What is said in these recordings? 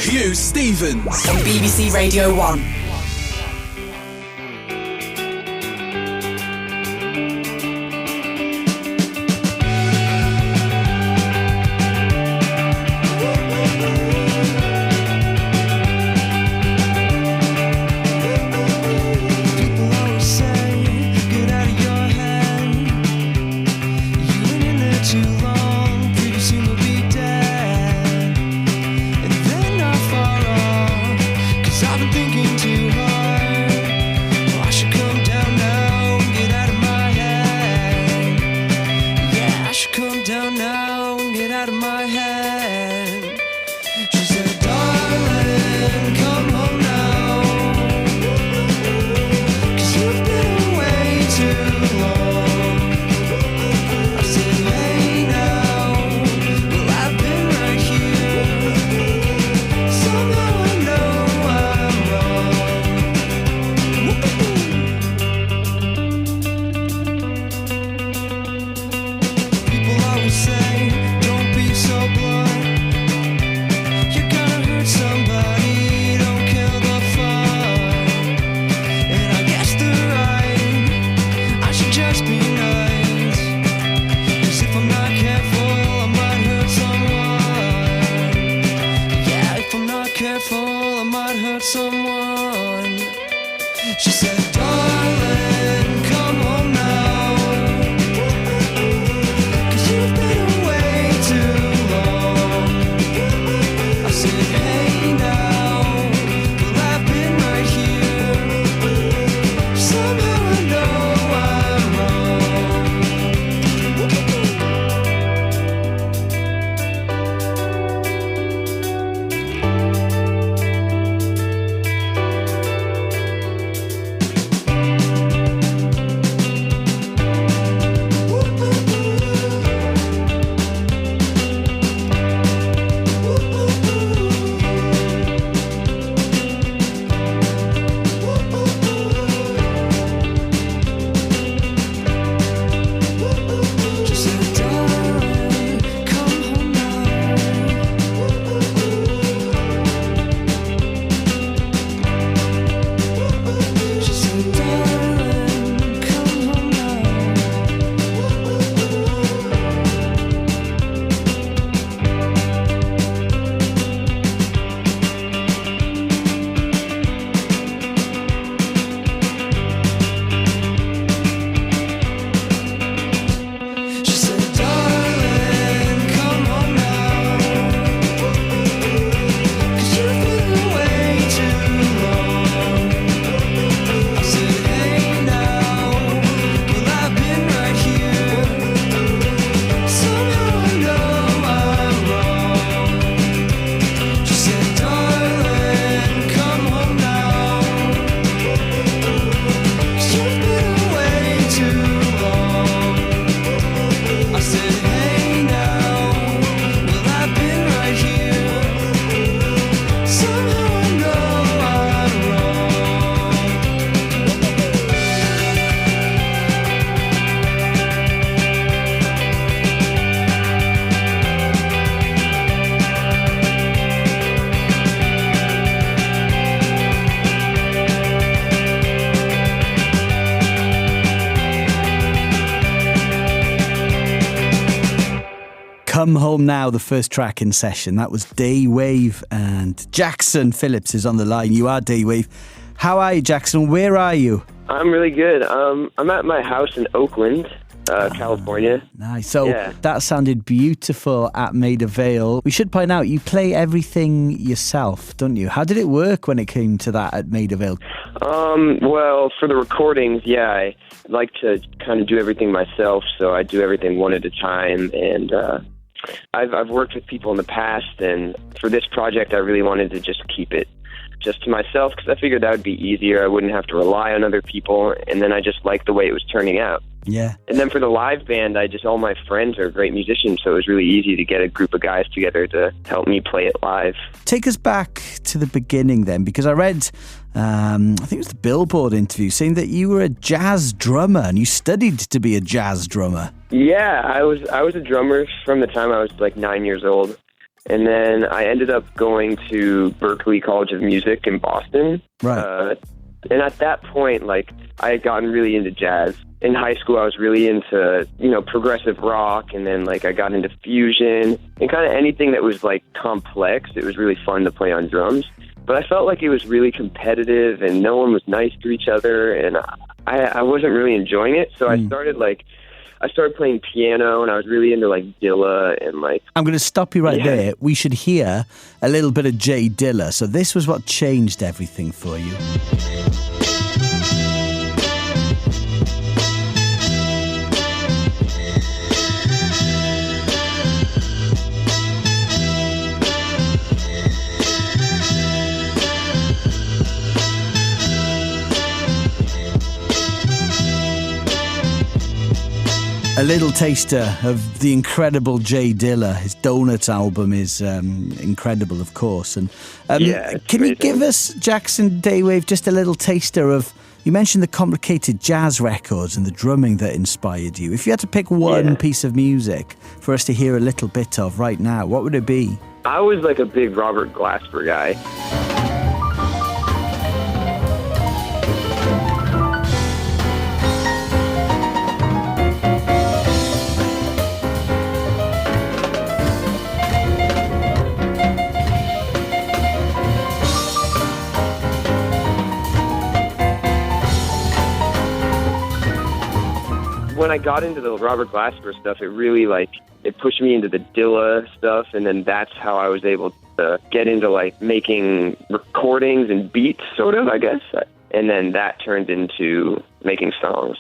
Hugh Stevens on BBC Radio 1. Come Home Now, the first track in session. That was Daywave, and Jackson Phillips is on the line. You are Daywave. How are you, Jackson? Where are you? I'm really good. I'm at my house in Oakland, California. Nice. So that sounded beautiful at Maida, Vale. We should point out you play everything yourself, don't you? How did it work when it came to that at Maida, Vale? Well, for the recordings, I like to kind of do everything myself, so I do everything one at a time, and I've worked with people in the past, and for this project I really wanted to just keep it just to myself because I figured that would be easier. I wouldn't have to rely on other people, and then I just liked the way it was turning out. Yeah. And then for the live band, all my friends are great musicians, so it was really easy to get a group of guys together to help me play it live. Take us back to the beginning then, because I read, I think it was the Billboard interview, saying that you were a jazz drummer and you studied to be a jazz drummer. Yeah, I was a drummer from the time I was like 9 years old. And then I ended up going to Berklee College of Music in Boston. Right. And at that point, like, I had gotten really into jazz. In high school, I was really into, progressive rock, and then, like, I got into fusion and kind of anything that was, like, complex. It was really fun to play on drums. But I felt like it was really competitive, and no one was nice to each other, and I wasn't really enjoying it. So I started playing piano, and I was really into, like, Dilla and, like... I'm going to stop you right there. We should hear a little bit of Jay Dilla. So this was what changed everything for you. A little taster of the incredible Jay Dilla. His Donuts album is incredible, of course. And can you give us, Jackson Daywave, just a little taster of, you mentioned the complicated jazz records and the drumming that inspired you. If you had to pick one piece of music for us to hear a little bit of right now, what would it be? I was like a big Robert Glasper guy. When I got into the Robert Glasper stuff, it really, like, it pushed me into the Dilla stuff, and then that's how I was able to get into, like, making recordings and beats, sort of, I guess. And then that turned into making songs.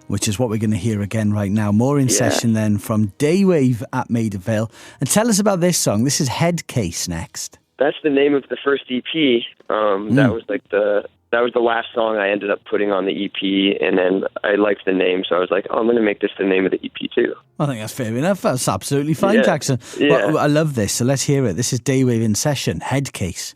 Which is what we're going to hear again right now. More in session then from Daywave at Maida, Vale. And tell us about this song. This is Headcase next. That's the name of the first EP. That was like that was the last song I ended up putting on the EP, and then I liked the name, so I was like, I'm going to make this the name of the EP too. I think that's fair enough. That's absolutely fine, Jackson. Yeah. Well, I love this, so let's hear it. This is Daywave in session, Headcase.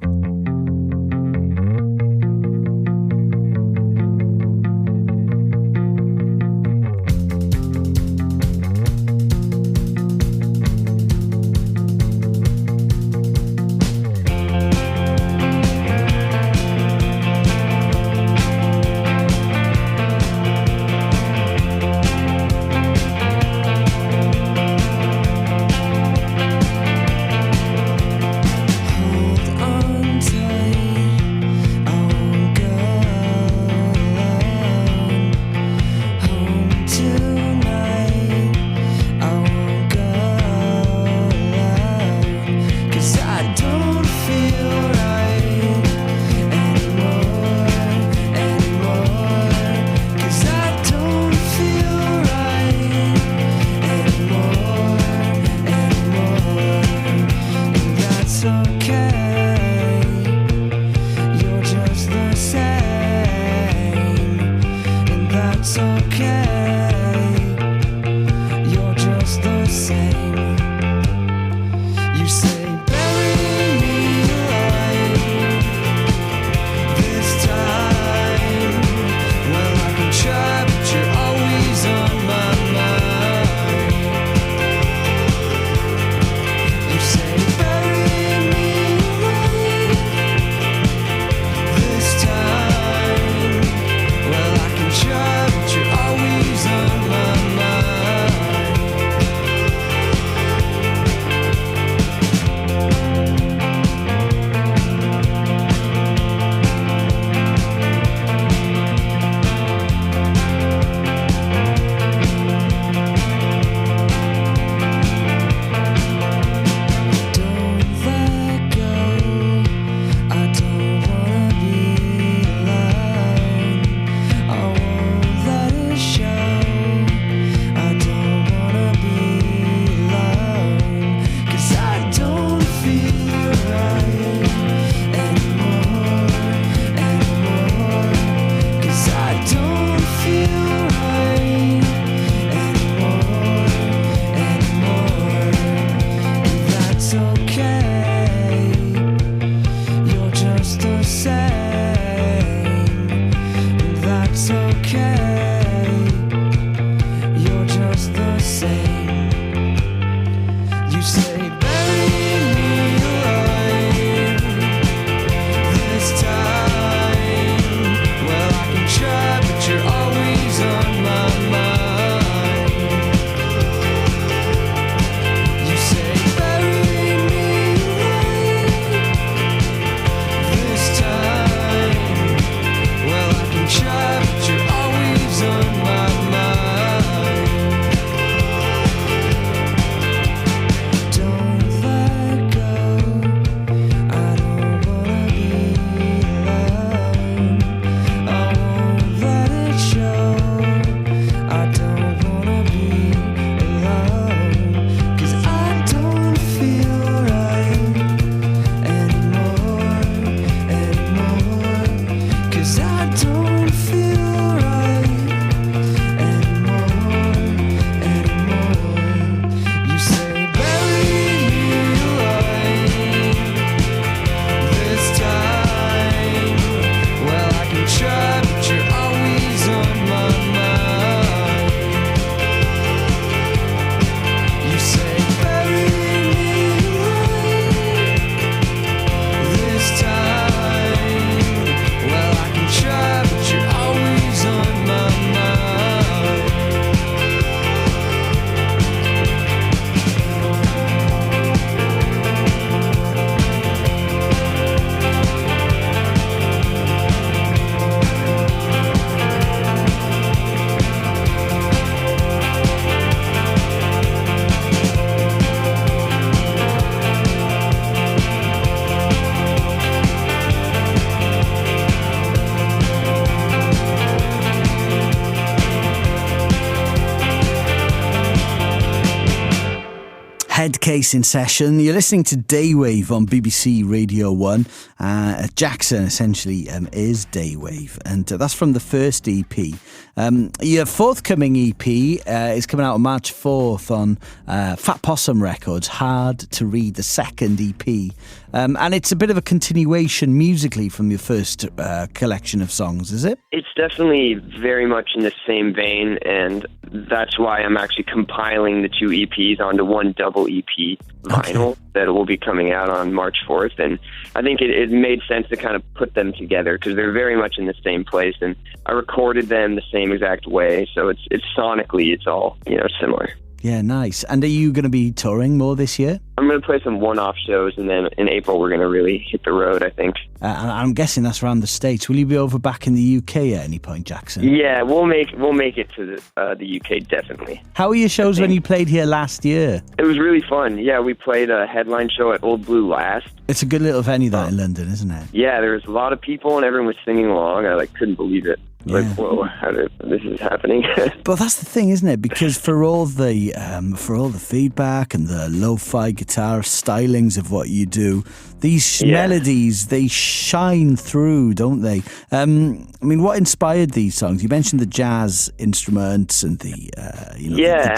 Headcase in session. You're listening to Daywave on BBC Radio 1. Jackson essentially is Daywave, and that's from the first EP. Your forthcoming EP is coming out on March 4th on Fat Possum Records, Hard to Read, the second EP. And it's a bit of a continuation musically from your first collection of songs, is it? It's definitely very much in the same vein, and that's why I'm actually compiling the two EPs onto one double EP vinyl that will be coming out on March 4th. And I think it made sense to kind of put them together because they're very much in the same place, and I recorded them the same exact way, so it's sonically, it's all, similar. Yeah, nice. And are you going to be touring more this year? I'm going to play some one-off shows, and then in April we're going to really hit the road, I think. And I'm guessing that's around the States. Will you be over back in the UK at any point, Jackson? Yeah, we'll make it to the UK, definitely. How were your shows when you played here last year? It was really fun. Yeah, we played a headline show at Old Blue Last. It's a good little venue, that, in London, isn't it? Yeah, there was a lot of people, and everyone was singing along. I couldn't believe it. Yeah. Whoa, this is happening. But that's the thing, isn't it? Because for all the feedback and the lo-fi guitar stylings of what you do, these melodies, they shine through, don't they? What inspired these songs? You mentioned the jazz instruments and the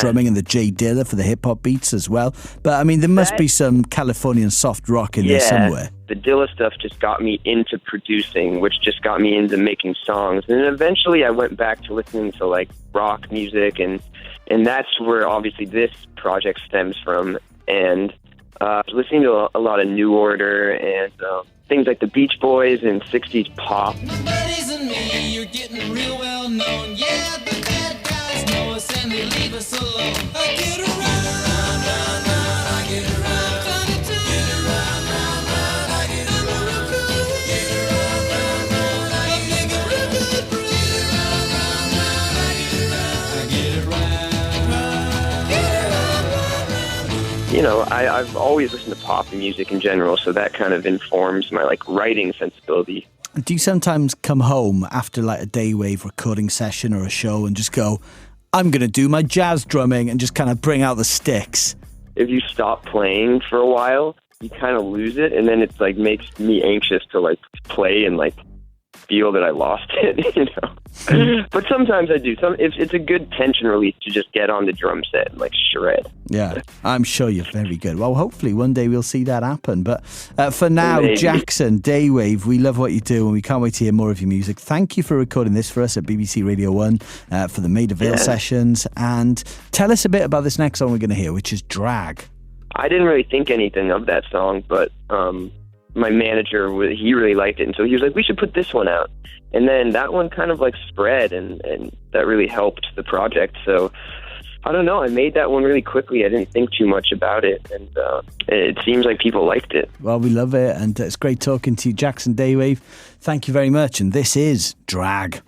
drumming and the J Dilla for the hip hop beats as well. But there must be some Californian soft rock in there somewhere. The Dilla stuff just got me into producing, which just got me into making songs. And eventually I went back to listening to rock music, and that's where obviously this project stems from. And listening to a lot of New Order and things like the Beach Boys and 60s pop. Buddies and me, you're getting real well known. Yeah, the bad guys know us and they leave us alone. I get around, I get around, get around, I get around, get around, I make a real good break. Get around, I've always listened to pop music in general, so that kind of informs my writing sensibility. Do you sometimes come home after a Daywave recording session or a show and just go, I'm going to do my jazz drumming, and just kind of bring out the sticks? If you stop playing for a while, you kind of lose it, and then it's makes me anxious to play and feel that I lost it, But sometimes I do. It's a good tension release to just get on the drum set and shred. Yeah, I'm sure you're very good. Well, hopefully one day we'll see that happen. But for now, maybe. Jackson, Daywave, we love what you do, and we can't wait to hear more of your music. Thank you for recording this for us at BBC Radio 1 for the Maida Vale sessions. And tell us a bit about this next song we're going to hear, which is Drag. I didn't really think anything of that song, but my manager, he really liked it, and so he was like, we should put this one out. And then that one kind of spread, and that really helped the project. So I don't know, I made that one really quickly. I didn't think too much about it, and it seems like people liked it. Well, we love it, and it's great talking to you, Jackson Daywave. Thank you very much, and this is Drag.